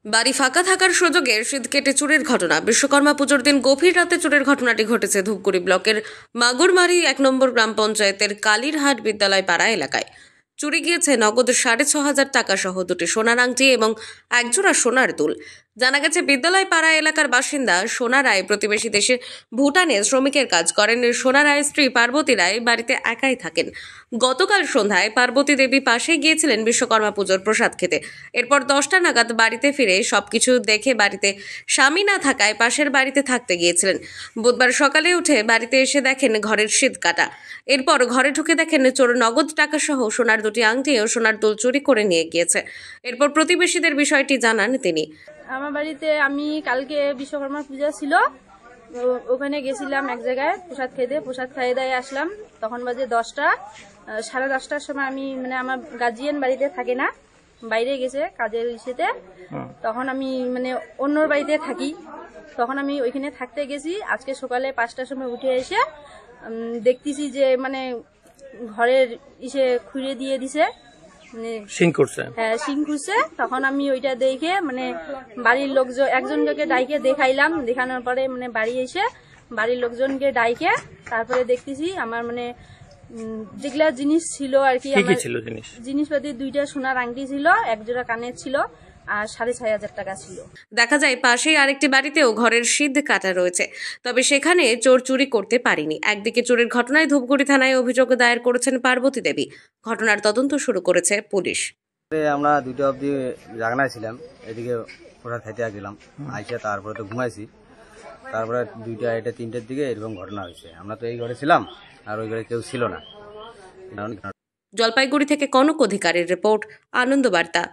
বাড়ি ফাঁকা থাকার সুযোগে শীত কেটে চুরির ঘটনা। বিশ্বকর্মা পুজোর দিন গভীর রাতে চুরির ঘটনাটি ঘটেছে ধূপগুড়ি ব্লকের মাগুরমারি 1 নম্বর গ্রাম পঞ্চায়েতের কালীরহাট বিদ্যালয় পাড়া এলাকায়। চুরি গিয়েছে নগদ 6,500 টাকা সহ দুটি সোনার আংটি এবং একজোড়া সোনার দুল। জানা গেছে বিদ্যালয় পাড়া এলাকার বাসিন্দা সোনা রায় প্রতিবেশী দেশে ভুটানে শ্রমিকের কাজ করেন। সোনা রায়ের স্ত্রী পার্বতী রায় বাড়িতে একাই থাকেন। গতকাল সন্ধ্যায় পার্বতী দেবী পাশে গিয়েছিলেন বিশ্বকর্মা পুজোর প্রসাদ খেতে। এরপর 10টা নাগাদ বাড়িতে ফিরে সবকিছু দেখে বাড়িতে স্বামী না থাকায় পাশের বাড়িতে থাকতে গিয়েছিলেন। বুধবার সকালে উঠে বাড়িতে এসে দেখেন ঘরের শীত কাটা। এরপর ঘরে ঢুকে দেখেন চোর নগদ টাকা সহ সোনার দুটি আংটি ও সোনার দুল চুরি করে নিয়ে গিয়েছে। এরপর প্রতিবেশীদের বিষয়টি জানান তিনি। আমার বাড়িতে আমি কালকে বিশ্বকর্মা পূজা ছিল, ওখানে গেছিলাম এক জায়গায় প্রসাদ খেতে। প্রসাদ খাইয়ে দিয়ে আসলাম, তখন বাজে 10টা। 10:30টার সময় আমি আমার গার্জিয়ান বাড়িতে থাকে না, বাইরে গেছে কাজের ইসেতে। তখন আমি অন্যর বাড়িতে থাকি, তখন আমি ওইখানে থাকতে গেছি। আজকে সকালে 5টার সময় উঠে এসে দেখতেছি যে ঘরের ইসে খুঁড়ে দিয়ে দিছে, সিং করছে। হ্যাঁ, সিং খুঁজছে। তখন আমি ওইটা দেখে বাড়ির লোকজন একজনকে ডাইকে দেখাইলাম। দেখানোর পরে বাড়ি এসে বাড়ির লোকজনকে ডাইকে তারপরে দেখতেছি আমার যেগুলা জিনিস ছিল আর কি, জিনিসপাতি 2টা সোনার আংটি ছিল, একজোড়া কানের ছিল আর 6,500 টাকা ছিল। দেখা যায় পাশেই আরেকটি বাড়িতেও ঘরের শীত কাটা রয়েছে, তবে সেখানে চোর চুরি করতে পারেনি। একদিকে চোরের ঘটনায় ধূপগুড়ি থানায় অভিযোগ দায়ের করেছেন পার্বতী দেবী। ঘটনার তদন্ত শুরু করেছে পুলিশ। আমরা 2টা অবধি জাগনায় ছিলাম, এদিকে প্রসাদ খাইতে গেলাম, আইসে তারপরে তো ঘুমাইছি। তারপরে 2টা 3টের দিকে এরকম ঘটনা হয়েছে। আমরা তো এই ঘরে ছিলাম আর ওই ঘরে কেউ ছিল না। জলপাইগুড়ি থেকে কনক অধিকারীর রিপোর্ট, আনন্দ বার্তা।